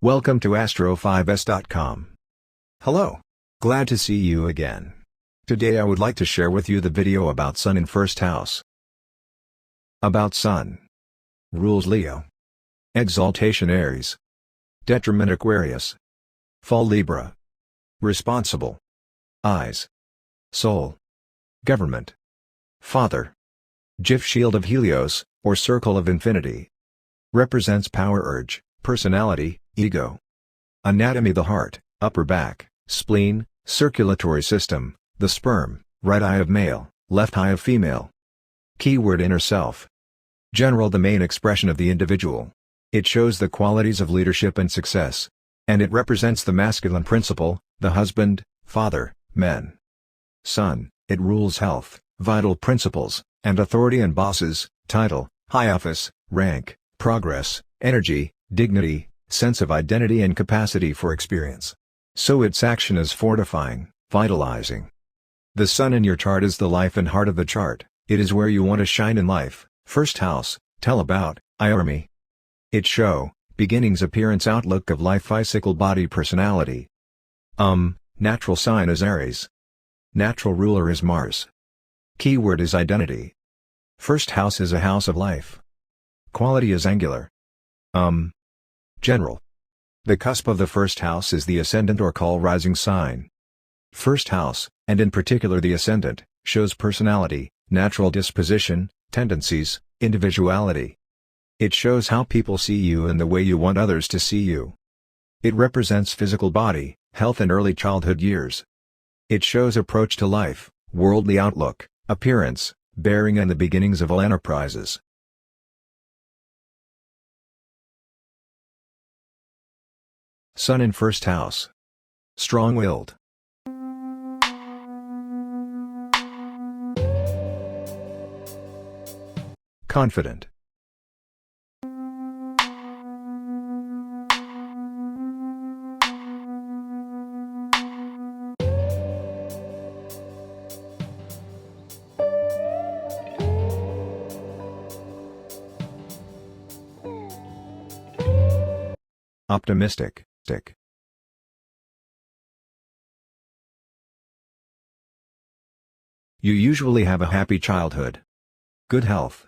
Welcome to Astro5s.com. Hello. Glad to see you again. Today I would like to share with you the video about Sun in first house. About Sun. Rules Leo. Exaltation Aries. Detriment Aquarius. Fall Libra. Responsible. Eyes. Soul. Government. Father. GIF Shield of Helios, or Circle of Infinity. Represents power urge, personality, ego. Anatomy: the heart, upper back, spleen, circulatory system, the sperm, right eye of male, left eye of female. Keyword: inner self. General: the main expression of the individual. It shows the qualities of leadership and success. And it represents the masculine principle, the husband, father, men. Sun: it rules health, vital principles, and authority and bosses, title, high office, rank, progress, energy, dignity, sense of identity and capacity for experience. So its action is fortifying, vitalizing. The Sun in your chart is the life and heart of the chart. It is where you want to shine in life. First house, tell about, irony. It show, beginnings, appearance, outlook of life, icicle, body, personality. Natural sign is Aries. Natural ruler is Mars. Keyword is identity. First house is a house of life. Quality is angular. General. The cusp of the first house is the ascendant or call rising sign. First house, and in particular the ascendant, shows personality, natural disposition, tendencies, individuality. It shows how people see you and the way you want others to see you. It represents physical body, health and early childhood years. It shows approach to life, worldly outlook, appearance, bearing and the beginnings of all enterprises. Sun in first house. Strong-willed. Confident. Optimistic. You usually have a happy childhood. Good health.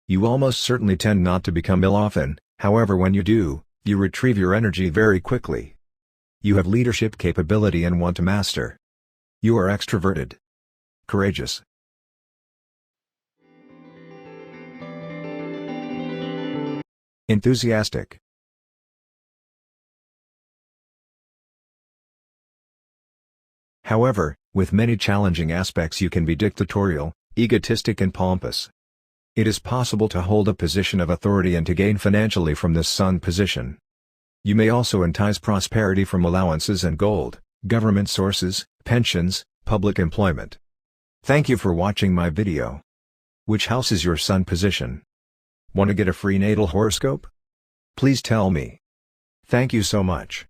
You almost certainly tend not to become ill often, however when you do, you retrieve your energy very quickly. You have leadership capability and want to master. You are extroverted. Courageous. Enthusiastic. However, with many challenging aspects you can be dictatorial, egotistic and pompous. It is possible to hold a position of authority and to gain financially from this Sun position. You may also entice prosperity from allowances and gold, government sources, pensions, public employment. Thank you for watching my video. Which house is your Sun position? Want to get a free natal horoscope? Please tell me. Thank you so much.